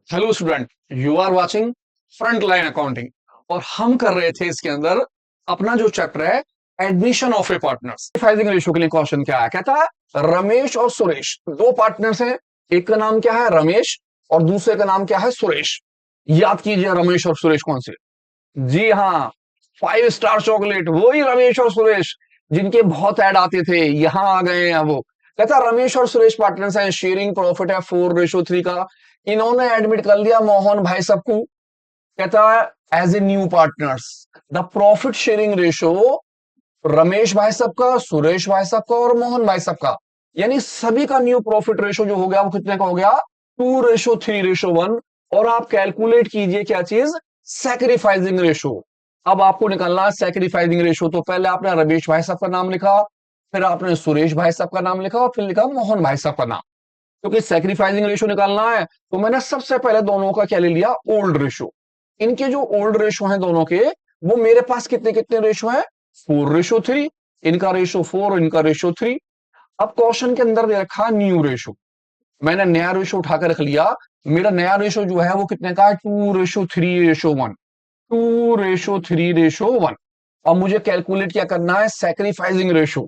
Hello student, you are watching front line accounting. और हम कर रहे थे इसके अंदर अपना जो चैप्टर है एडमिशन ऑफ ए पार्टनर्स। फाइजिंग रेशियो के लिए क्वेश्चन क्या है, कहता है रमेश और सुरेश दो पार्टनर्स हैं। एक का नाम क्या है रमेश और दूसरे का नाम क्या है सुरेश। याद कीजिए रमेश और सुरेश कौन से। जी हाँ, 5 स्टार चॉकलेट, वही रमेश और सुरेश जिनके बहुत ऐड आते थे, यहां आ गए हैं वो। कहता रमेश और सुरेश पार्टनर्स हैं, शेयरिंग प्रॉफिट है 4:3 का। इन्होंने एडमिट कर लिया मोहन भाई सबको, कहता है as a new partners. The profit sharing ratio Ramesh भाई सबका, सुरेश भाई सबका और मोहन भाई सबका, यानी सभी का न्यू प्रॉफिट रेशो जो हो गया वो कितने का हो गया, 2:3:1। और आप कैलकुलेट कीजिए क्या चीज, सैक्रिफाइसिंग रेशो। अब आपको निकालना है सैक्रिफाइसिंग रेशो। तो पहले आपने रमेश भाई साहब का नाम लिखा, फिर आपने सुरेश भाई साहब का नाम लिखा और फिर लिखा मोहन भाई साहब का नाम। क्योंकि सैक्रिफाइसिंग रेशो निकालना है तो मैंने सबसे पहले दोनों का क्या ले लिया, ओल्ड रेशो। इनके जो ओल्ड रेशो हैं दोनों के, वो मेरे पास कितने कितने रेशो है, 4:3। इनका रेशो 4, इनका रेशो 3। अब क्वेश्चन के अंदर दे रखा न्यू रेशो, मैंने नया रेशो उठाकर रख लिया। मेरा नया रेशो जो है वो कितने का है, 2:3:1। 2:3:1। अब मुझे कैलकुलेट क्या करना है, सैक्रिफाइसिंग रेशो।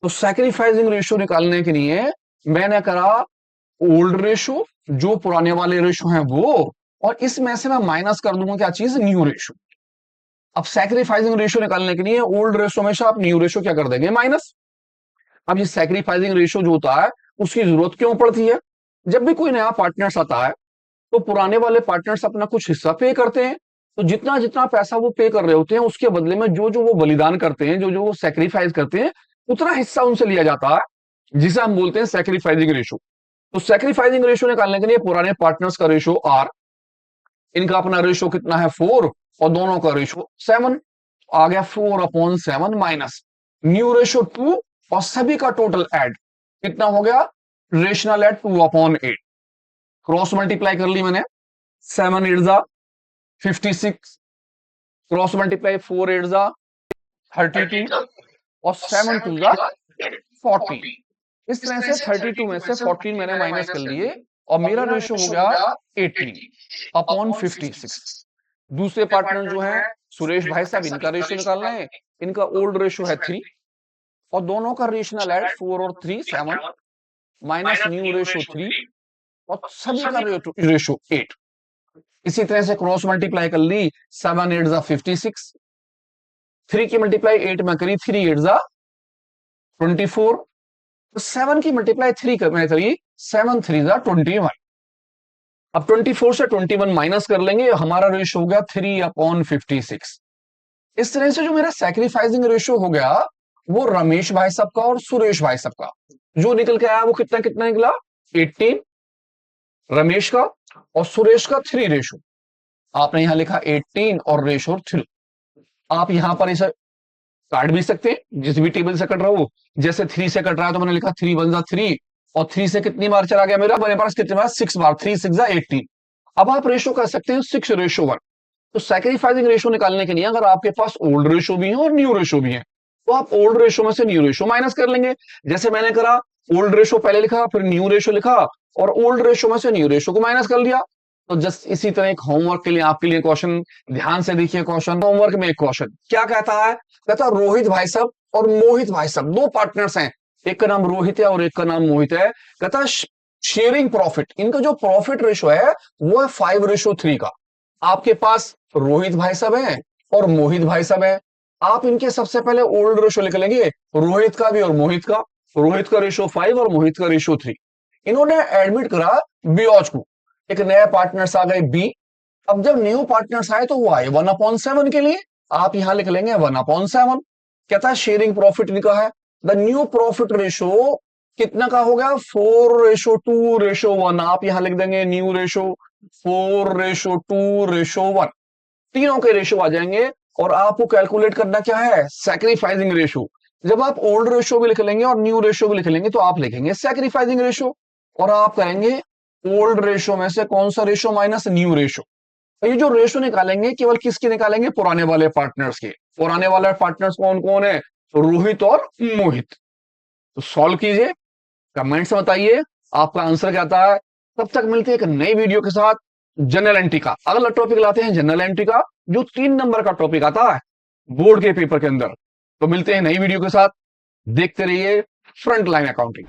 तो सैक्रिफाइसिंग रेशो निकालने के लिए मैंने करा ओल्ड रेशो, जो पुराने वाले रेशो हैं वो, और इसमें से मैं माइनस कर दूंगा क्या चीज, न्यू रेशो। अब सैक्रिफाइसिंग रेशो निकालने के लिए ओल्ड रेशो में से आप न्यू रेशो क्या कर देंगे, माइनस। अब ये सैक्रिफाइसिंग रेशो जो होता है उसकी जरूरत क्यों पड़ती है, जब भी कोई नया पार्टनर्स आता है तो पुराने वाले पार्टनर्स अपना कुछ हिस्सा पे करते हैं। तो जितना जितना पैसा वो पे कर रहे होते हैं उसके बदले में जो जो वो बलिदान करते हैं, जो जो वो सेक्रीफाइस करते हैं, उतना हिस्सा उनसे लिया जाता है, जिसे हम बोलते हैं सैक्रिफाइसिंग रेशो। तो सैक्रिफाइसिंग रेशो निकालने के लिए पुराने पार्टनर्स का रेशो आर, इनका अपना रेशो कितना है 4 और दोनों का रेशो 7। आ गया 4/7 माइनस न्यू रेशो 2 और सभी का टोटल ऐड कितना हो गया, रेशनल ऐड 2/8। क्रॉस मल्टीप्लाई कर ली मैंने, 7 8 जा 56, क्रॉस मल्टीप्लाई 4 8 जा 32 और 7 2 जा 40। इस तरह से 32 में से 14 मैंने माइनस कर लिए और मेरा रेशो हो गया 18/56। दूसरे पार्टनर जो है सुरेश भाई साहब, इनका रेशो निकालना है। इनका ओल्ड रेशो है 3 और दोनों का रेशनल ऐड 4 और 3 7 माइनस न्यू रेशो 3 और सभी का रेशो 8। इसी तरह से क्रॉस मल्टीप्लाई कर ली, 7 8 जा 56, 3 की मल्टीप्लाई 8 में करी, 3 8 जा 24। तो 7 की मल्टीप्लाई 3 में करी, 7 3 जा 21। अब 24 से 21 माइनस कर लेंगे, हमारा रेशो हो गया 3/56। इस तरह से जो मेरा सैक्रिफाइसिंग रेशो हो गया वो रमेश भाई साहब का और सुरेश भाई साहब का जो निकल के आया वो कितना कितना निकला, 18 रमेश का और सुरेश का 3 रेशो। आपने यहां लिखा 18 और रेशो 3। आप यहां पर इसे काट भी सकते हैं, जिस भी टेबल से कट रहा हो। जैसे 3 से कट रहा है तो मैंने लिखा 3 1 जा 3 और 3 से कितनी बार चला गया मेरे पास कितनी बार, 6 बार, 3 6 जा 18। अब आप रेशो कर सकते हैं 6:1। तो सैक्रिफाइसिंग रेशो निकालने के लिए अगर आपके पास ओल्ड रेशो भी है और न्यू रेशो भी है तो आप ओल्ड रेशो में से न्यू रेशो माइनस कर लेंगे। जैसे मैंने करा, ओल्ड रेशो पहले लिखा, फिर न्यू रेशो लिखा और ओल्ड रेशो में से न्यू रेशो को माइनस कर लिया। तो जस्ट इसी तरह एक होमवर्क के लिए आपके लिए क्वेश्चन, ध्यान से देखिए क्वेश्चन। होमवर्क में एक क्वेश्चन क्या कहता है, कहता रोहित भाई साहब और मोहित भाई साहब दो पार्टनर्स हैं, एक का नाम रोहित है और एक का नाम मोहित है। कहता शेयरिंग प्रॉफिट, इनका जो प्रॉफिट रेशो है वो है 5:3 का। आपके पास रोहित भाई साहब है और मोहित भाई साहब है। आप इनके सबसे पहले ओल्ड रेशो लिख लेंगे, रोहित का भी और मोहित का। रोहित का रेशो 5 और मोहित का रेशो 3। इन्होंने एडमिट करा बियॉज को, एक नया पार्टनर्स आ गए बी। अब जब न्यू पार्टनर्स आए तो वो आए 1/7 के लिए, आप यहां लिख लेंगे 1/7। कहता है शेयरिंग प्रॉफिट लिखा है, द न्यू प्रॉफिट रेशो कितना का हो गया, 4:2:1। आप यहां लिख देंगे न्यू रेशो 4:2:1। तीनों के रेशो आ जाएंगे और आपको कैलकुलेट करना क्या है, सैक्रिफाइसिंग रेशो। जब आप ओल्ड रेशो भी लिख लेंगे और न्यू रेशो भी लिख लेंगे तो आप लिखेंगे सैक्रिफाइसिंग रेशो और आप करेंगे ओल्ड रेशो में से कौन सा रेशो माइनस न्यू रेशो। तो ये जो रेशो निकालेंगे केवल किसके निकालेंगे, पुराने वाले पार्टनर्स के। पुराने वाले पार्टनर्स कौन कौन है, रोहित और मोहित। तो सॉल्व कीजिए, कमेंट्स में बताइए आपका आंसर क्या आता है। तब तक मिलते हैं एक नई वीडियो के साथ। जनरल एंट्री का। अगला टॉपिक लाते हैं जनरल एंट्री का, जो 3 नंबर का टॉपिक आता है बोर्ड के पेपर के अंदर। तो मिलते हैं नई वीडियो के साथ, देखते रहिए फ्रंट लाइन अकाउंटिंग।